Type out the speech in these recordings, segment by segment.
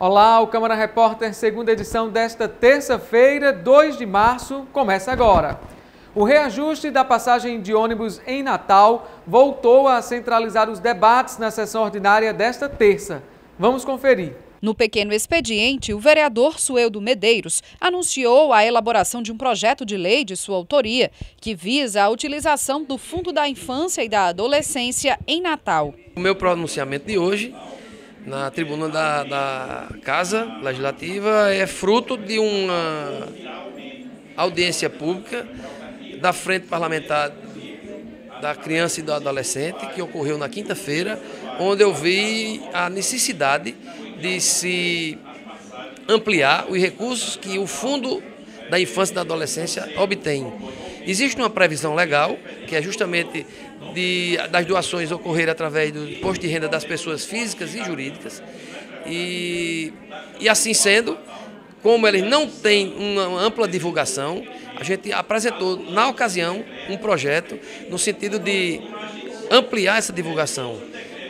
Olá, o Câmara Repórter, segunda edição desta terça-feira, 2 de março, começa agora. O reajuste da passagem de ônibus em Natal voltou a centralizar os debates na sessão ordinária desta terça. Vamos conferir. No pequeno expediente, o vereador Sueldo Medeiros anunciou a elaboração de um projeto de lei de sua autoria, que visa a utilização do Fundo da Infância e da Adolescência em Natal. O meu pronunciamento de hoje, na tribuna da Casa Legislativa, é fruto de uma audiência pública da Frente Parlamentar da Criança e do Adolescente, que ocorreu na quinta-feira, onde eu vi a necessidade de se ampliar os recursos que o Fundo da Infância e da Adolescência obtém. Existe uma previsão legal, que é justamente das doações ocorrerem através do imposto de renda das pessoas físicas e jurídicas. E assim sendo, como eles não têm uma ampla divulgação, a gente apresentou, na ocasião, um projeto no sentido de ampliar essa divulgação.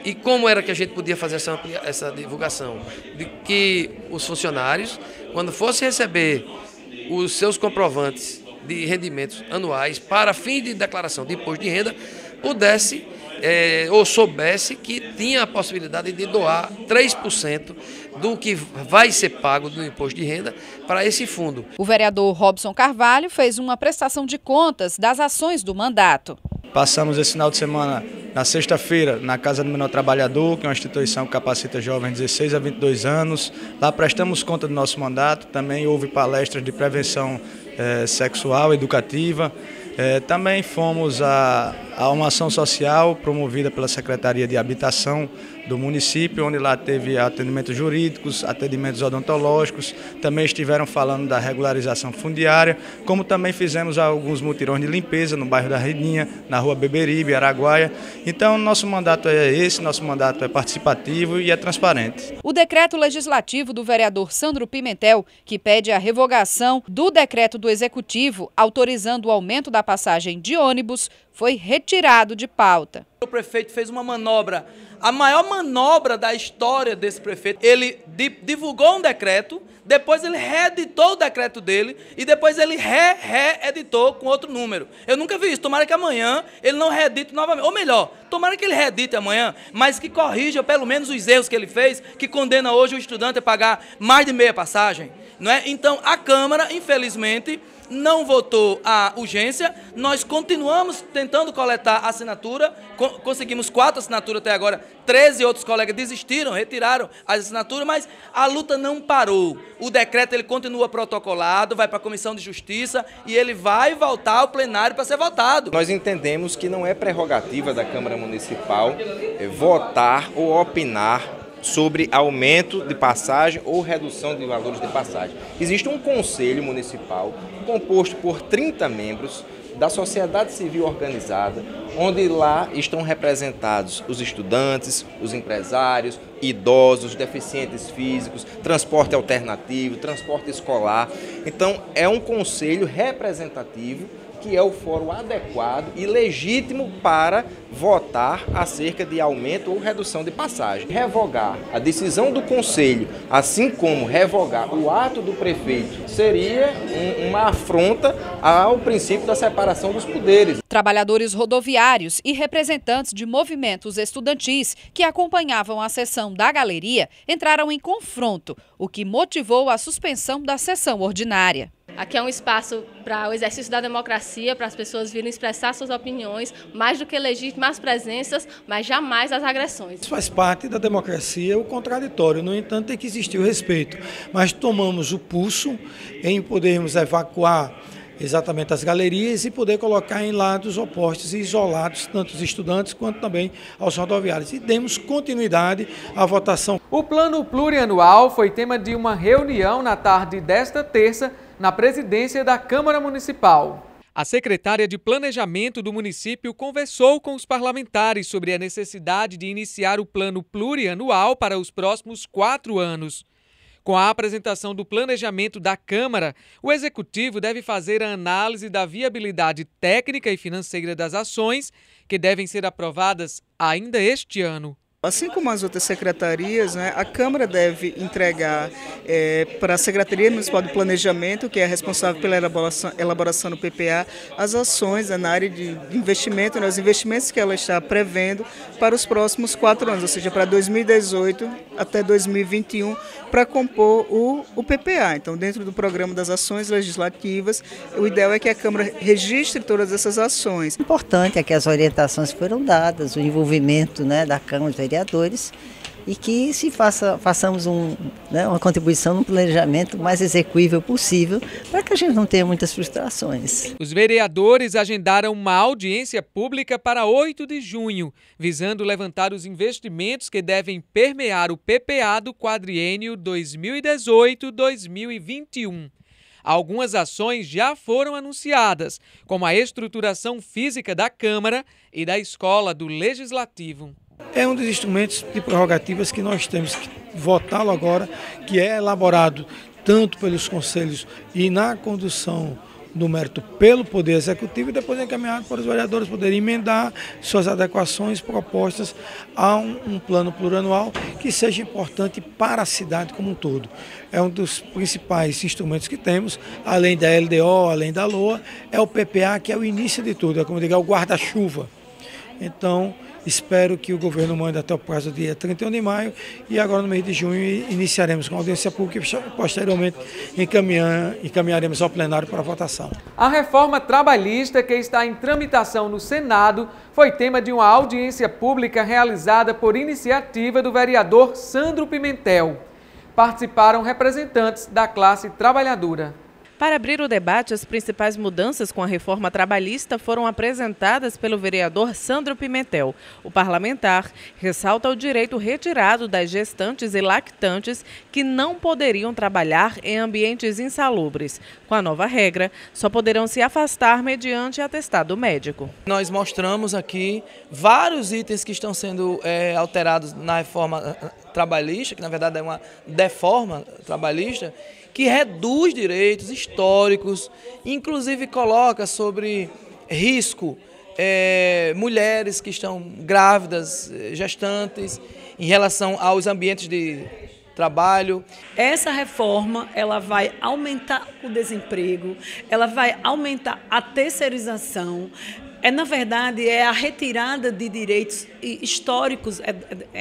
E como era que a gente podia fazer essa divulgação? De que os funcionários, quando fossem receber os seus comprovantes de rendimentos anuais para fim de declaração de imposto de renda, pudesse ou soubesse que tinha a possibilidade de doar 3% do que vai ser pago do imposto de renda para esse fundo. O vereador Robson Carvalho fez uma prestação de contas das ações do mandato. Passamos esse final de semana, na sexta-feira, na Casa do Menor Trabalhador, que é uma instituição que capacita jovens de 16 a 22 anos. Lá prestamos conta do nosso mandato, também houve palestras de prevenção sexual, educativa. Também fomos a uma ação social promovida pela Secretaria de Habitação do município, onde lá teve atendimentos jurídicos, atendimentos odontológicos, também estiveram falando da regularização fundiária, como também fizemos alguns mutirões de limpeza no bairro da Redinha, na rua Beberibe, Araguaia. Então, nosso mandato é esse, nosso mandato é participativo e é transparente. O decreto legislativo do vereador Sandro Pimentel, que pede a revogação do decreto do Executivo autorizando o aumento da passagem de ônibus, foi retirado de pauta. O prefeito fez uma manobra, a maior manobra da história desse prefeito. Ele divulgou um decreto, depois ele reeditou o decreto dele e depois ele reeditou com outro número. Eu nunca vi isso, tomara que amanhã ele não reedite novamente. Ou melhor, tomara que ele reedite amanhã, mas que corrija pelo menos os erros que ele fez, que condena hoje o estudante a pagar mais de meia passagem. Não é? Então, a Câmara, infelizmente, não votou a urgência. Nós continuamos tentando coletar assinatura, conseguimos 4 assinaturas até agora, 13 outros colegas desistiram, retiraram as assinaturas, mas a luta não parou. O decreto ele continua protocolado, vai para a Comissão de Justiça e ele vai voltar ao plenário para ser votado. Nós entendemos que não é prerrogativa da Câmara Municipal votar ou opinar sobre aumento de passagem ou redução de valores de passagem. Existe um conselho municipal composto por 30 membros da sociedade civil organizada, onde lá estão representados os estudantes, os empresários, idosos, deficientes físicos, transporte alternativo, transporte escolar. Então, é um conselho representativo que é o fórum adequado e legítimo para votar acerca de aumento ou redução de passagem. Revogar a decisão do Conselho, assim como revogar o ato do prefeito, seria uma afronta ao princípio da separação dos poderes. Trabalhadores rodoviários e representantes de movimentos estudantis que acompanhavam a sessão da galeria entraram em confronto, o que motivou a suspensão da sessão ordinária. Aqui é um espaço para o exercício da democracia, para as pessoas virem expressar suas opiniões, mais do que legítimas presenças, mas jamais as agressões. Isso faz parte da democracia, o contraditório. No entanto, tem que existir o respeito. Mas tomamos o pulso em podermos evacuar exatamente as galerias e poder colocar em lados opostos e isolados, tanto os estudantes quanto também aos rodoviários. E demos continuidade à votação. O plano plurianual foi tema de uma reunião na tarde desta terça na presidência da Câmara Municipal. A secretária de Planejamento do município conversou com os parlamentares sobre a necessidade de iniciar o plano plurianual para os próximos 4 anos. Com a apresentação do planejamento da Câmara, o Executivo deve fazer a análise da viabilidade técnica e financeira das ações que devem ser aprovadas ainda este ano. Assim como as outras secretarias, né, a Câmara deve entregar para a Secretaria Municipal do Planejamento, que é responsável pela elaboração do PPA, as ações na área de investimento, né, os investimentos que ela está prevendo para os próximos 4 anos, ou seja, para 2018 até 2021, para compor o PPA. Então, dentro do programa das ações legislativas, o ideal é que a Câmara registre todas essas ações. O importante é que as orientações foram dadas, o envolvimento, né, da Câmara de Vereadores, e que façamos uma contribuição no planejamento mais execuível possível, para que a gente não tenha muitas frustrações. Os vereadores agendaram uma audiência pública para 8 de junho, visando levantar os investimentos que devem permear o PPA do quadriênio 2018-2021. Algumas ações já foram anunciadas, como a estruturação física da Câmara e da Escola do Legislativo. É um dos instrumentos de prerrogativas que nós temos que votá-lo agora, que é elaborado tanto pelos conselhos e na condução do mérito pelo Poder Executivo e depois encaminhado para os vereadores poderem emendar suas adequações propostas a um plano plurianual que seja importante para a cidade como um todo. É um dos principais instrumentos que temos, além da LDO, além da LOA, é o PPA, que é o início de tudo, é como dizer, o guarda-chuva. Então, espero que o governo mande até o prazo do dia 31 de maio e agora no mês de junho iniciaremos com a audiência pública e posteriormente encaminharemos ao plenário para votação. A reforma trabalhista que está em tramitação no Senado foi tema de uma audiência pública realizada por iniciativa do vereador Sandro Pimentel. Participaram representantes da classe trabalhadora. Para abrir o debate, as principais mudanças com a reforma trabalhista foram apresentadas pelo vereador Sandro Pimentel. O parlamentar ressalta o direito retirado das gestantes e lactantes que não poderiam trabalhar em ambientes insalubres. Com a nova regra, só poderão se afastar mediante atestado médico. Nós mostramos aqui vários itens que estão sendo alterados na reforma trabalhista, que na verdade é uma deforma trabalhista, que reduz direitos históricos, inclusive coloca sobre risco mulheres que estão grávidas, gestantes, em relação aos ambientes de trabalho. Essa reforma ela vai aumentar o desemprego, ela vai aumentar a terceirização. Na verdade, é a retirada de direitos históricos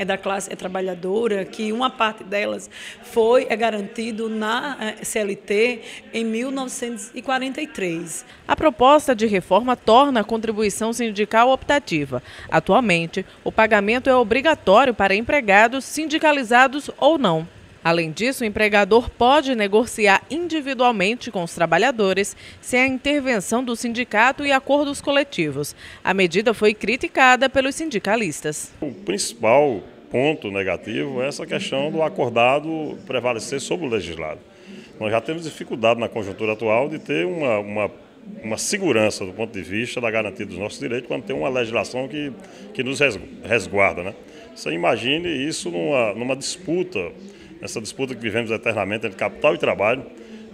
da classe trabalhadora, que uma parte delas é garantido na CLT em 1943. A proposta de reforma torna a contribuição sindical optativa. Atualmente, o pagamento é obrigatório para empregados sindicalizados ou não. Além disso, o empregador pode negociar individualmente com os trabalhadores sem a intervenção do sindicato e acordos coletivos. A medida foi criticada pelos sindicalistas. O principal ponto negativo é essa questão do acordado prevalecer sobre o legislado. Nós já temos dificuldade na conjuntura atual de ter uma segurança do ponto de vista da garantia dos nossos direitos quando tem uma legislação que nos resguarda, né? Você imagine isso numa disputa, essa disputa que vivemos eternamente entre capital e trabalho,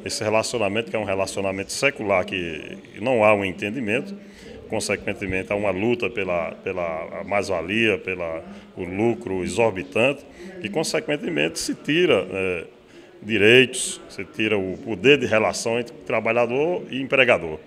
esse relacionamento que é um relacionamento secular que não há um entendimento, consequentemente há uma luta pela mais-valia, pelo lucro exorbitante e consequentemente se tira direitos, se tira o poder de relação entre trabalhador e empregador.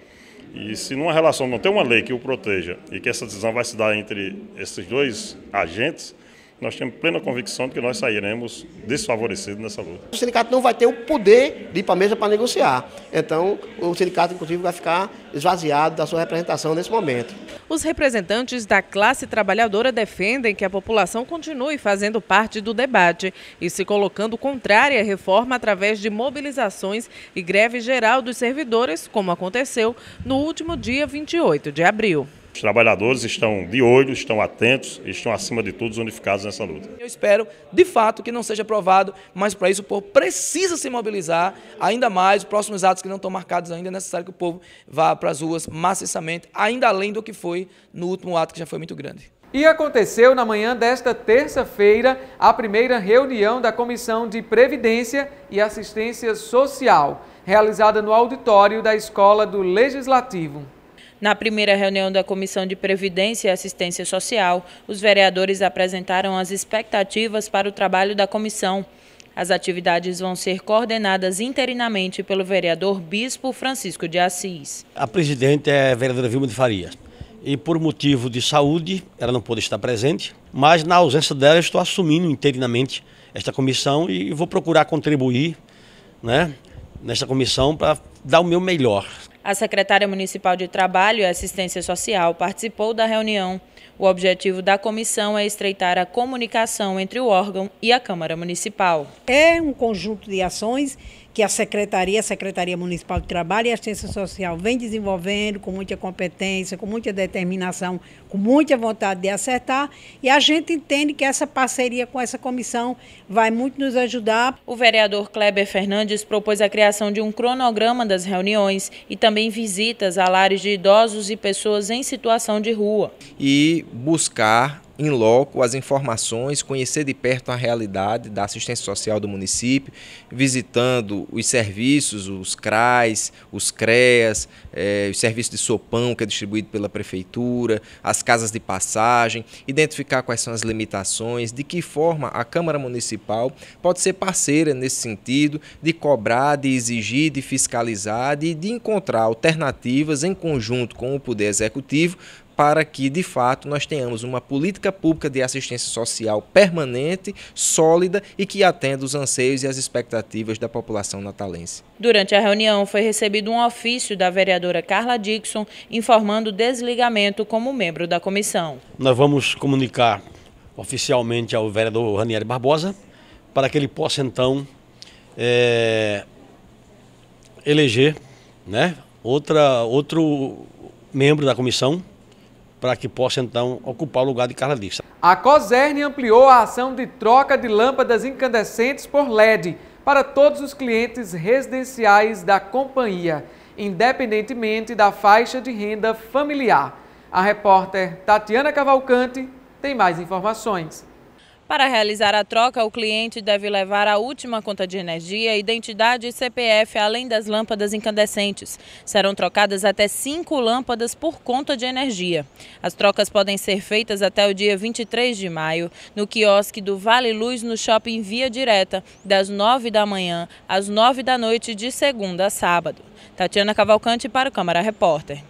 E se numa relação não tem uma lei que o proteja e que essa decisão vai se dar entre esses dois agentes, nós temos plena convicção de que nós sairemos desfavorecidos nessa luta. O sindicato não vai ter o poder de ir para a mesa para negociar. Então, o sindicato, inclusive, vai ficar esvaziado da sua representação nesse momento. Os representantes da classe trabalhadora defendem que a população continue fazendo parte do debate e se colocando contrária à reforma através de mobilizações e greve geral dos servidores, como aconteceu no último dia 28 de abril. Os trabalhadores estão de olho, estão atentos e estão, acima de tudo, unificados nessa luta. Eu espero, de fato, que não seja aprovado, mas para isso o povo precisa se mobilizar ainda mais. Os próximos atos que não estão marcados ainda, é necessário que o povo vá para as ruas maciçamente, ainda além do que foi no último ato, que já foi muito grande. E aconteceu na manhã desta terça-feira a primeira reunião da Comissão de Previdência e Assistência Social, realizada no auditório da Escola do Legislativo. Na primeira reunião da Comissão de Previdência e Assistência Social, os vereadores apresentaram as expectativas para o trabalho da comissão. As atividades vão ser coordenadas interinamente pelo vereador Bispo Francisco de Assis. A presidente é a vereadora Vilma de Farias e por motivo de saúde ela não pôde estar presente, mas na ausência dela eu estou assumindo interinamente esta comissão e vou procurar contribuir, né, nesta comissão para dar o meu melhor. A secretária municipal de Trabalho e Assistência Social participou da reunião. O objetivo da comissão é estreitar a comunicação entre o órgão e a Câmara Municipal. É um conjunto de ações que a Secretaria Municipal de Trabalho e Assistência Social vem desenvolvendo com muita competência, com muita determinação, com muita vontade de acertar, e a gente entende que essa parceria com essa comissão vai muito nos ajudar. O vereador Kleber Fernandes propôs a criação de um cronograma das reuniões e também visitas a lares de idosos e pessoas em situação de rua. E buscar em loco as informações, conhecer de perto a realidade da assistência social do município, visitando os serviços, os CRAs, os CREAS, os serviços de sopão que é distribuído pela prefeitura, as casas de passagem, identificar quais são as limitações, de que forma a Câmara Municipal pode ser parceira nesse sentido, de cobrar, de exigir, de fiscalizar, de encontrar alternativas em conjunto com o Poder Executivo, para que, de fato, nós tenhamos uma política pública de assistência social permanente, sólida e que atenda os anseios e as expectativas da população natalense. Durante a reunião, foi recebido um ofício da vereadora Carla Dixon, informando o desligamento como membro da comissão. Nós vamos comunicar oficialmente ao vereador Ranieri Barbosa, para que ele possa, então, eleger, né, outro membro da comissão, para que possa, então, ocupar o lugar de Carla Dixon. A COSERN ampliou a ação de troca de lâmpadas incandescentes por LED para todos os clientes residenciais da companhia, independentemente da faixa de renda familiar. A repórter Tatiana Cavalcante tem mais informações. Para realizar a troca, o cliente deve levar a última conta de energia, identidade e CPF, além das lâmpadas incandescentes. Serão trocadas até 5 lâmpadas por conta de energia. As trocas podem ser feitas até o dia 23 de maio, no quiosque do Vale Luz, no Shopping Via Direta, das 9 da manhã às 9 da noite, de segunda a sábado. Tatiana Cavalcante para o Câmara Repórter.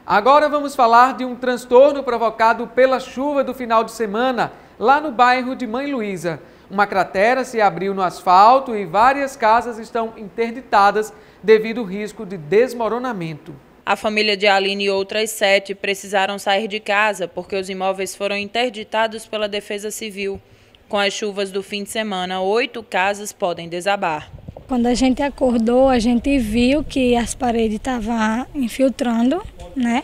Agora vamos falar de um transtorno provocado pela chuva do final de semana, lá no bairro de Mãe Luísa. Uma cratera se abriu no asfalto e várias casas estão interditadas devido ao risco de desmoronamento. A família de Aline e outras 7 precisaram sair de casa porque os imóveis foram interditados pela Defesa Civil. Com as chuvas do fim de semana, 8 casas podem desabar. Quando a gente acordou, a gente viu que as paredes estavam infiltrando, né?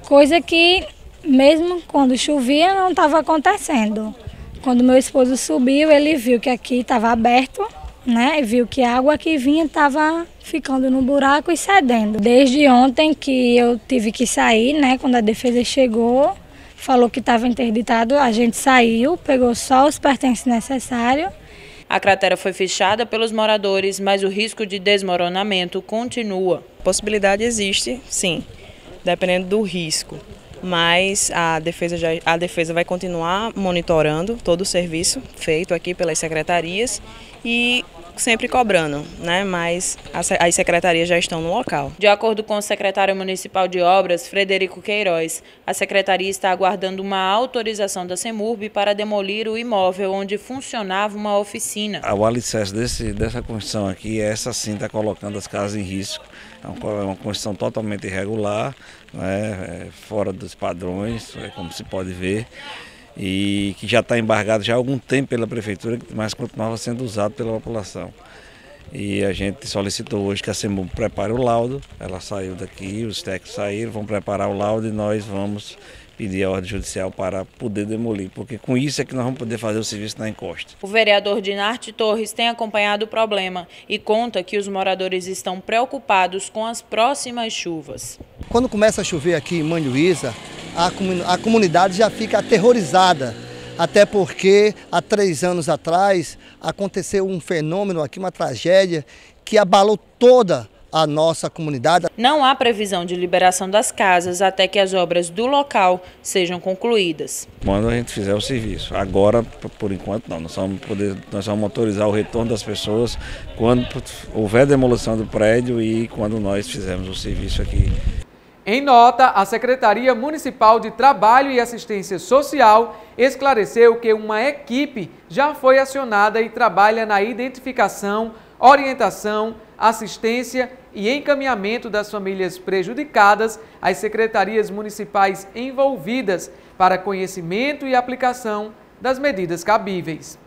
Coisa que, mesmo quando chovia, não estava acontecendo. Quando meu esposo subiu, ele viu que aqui estava aberto, né? E viu que a água que vinha estava ficando no buraco e cedendo. Desde ontem que eu tive que sair, né? Quando a defesa chegou, falou que estava interditado, a gente saiu, pegou só os pertences necessários. A cratera foi fechada pelos moradores, mas o risco de desmoronamento continua. A possibilidade existe, sim, dependendo do risco. Mas a defesa vai continuar monitorando todo o serviço feito aqui pelas secretarias e sempre cobrando, né? Mas as secretarias já estão no local. De acordo com o secretário municipal de obras, Frederico Queiroz, a secretaria está aguardando uma autorização da CEMURB para demolir o imóvel onde funcionava uma oficina. O alicerce dessa construção aqui, essa sim está colocando as casas em risco. É uma construção totalmente irregular, né? Fora dos padrões, como se pode ver, e que já está embargado já há algum tempo pela prefeitura, mas continuava sendo usado pela população. E a gente solicitou hoje que a CEMURB prepare o laudo, ela saiu daqui, os técnicos saíram, vão preparar o laudo e nós vamos pedir a ordem judicial para poder demolir, porque com isso é que nós vamos poder fazer o serviço na encosta. O vereador Dinarte Torres tem acompanhado o problema e conta que os moradores estão preocupados com as próximas chuvas. Quando começa a chover aqui em Mãe Luísa, a comunidade já fica aterrorizada, até porque há 3 anos atrás aconteceu um fenômeno aqui, uma tragédia, que abalou toda a nossa comunidade. Não há previsão de liberação das casas até que as obras do local sejam concluídas. Quando a gente fizer o serviço. Agora, por enquanto, não. Nós vamos autorizar o retorno das pessoas quando houver demolição do prédio e quando nós fizermos o serviço aqui. Em nota, a Secretaria Municipal de Trabalho e Assistência Social esclareceu que uma equipe já foi acionada e trabalha na identificação, orientação, assistência e encaminhamento das famílias prejudicadas às secretarias municipais envolvidas para conhecimento e aplicação das medidas cabíveis.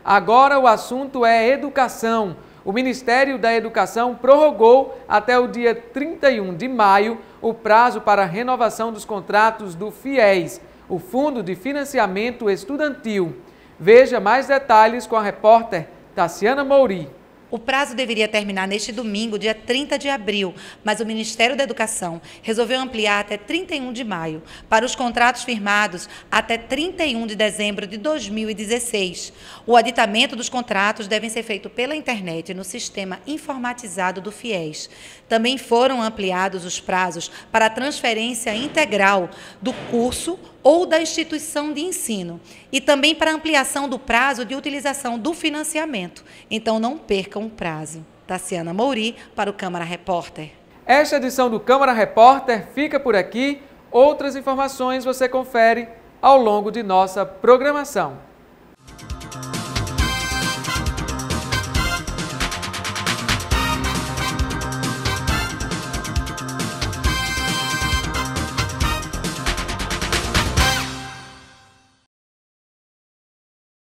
Agora o assunto é educação. O Ministério da Educação prorrogou até o dia 31 de maio o prazo para a renovação dos contratos do FIES, o Fundo de Financiamento Estudantil. Veja mais detalhes com a repórter Tassiana Mouri. O prazo deveria terminar neste domingo, dia 30 de abril, mas o Ministério da Educação resolveu ampliar até 31 de maio, para os contratos firmados até 31 de dezembro de 2016. O aditamento dos contratos deve ser feito pela internet no sistema informatizado do FIES. Também foram ampliados os prazos para a transferência integral do curso ou da instituição de ensino, e também para ampliação do prazo de utilização do financiamento. Então não percam o prazo. Tassiana Mouri para o Câmara Repórter. Esta edição do Câmara Repórter fica por aqui. Outras informações você confere ao longo de nossa programação.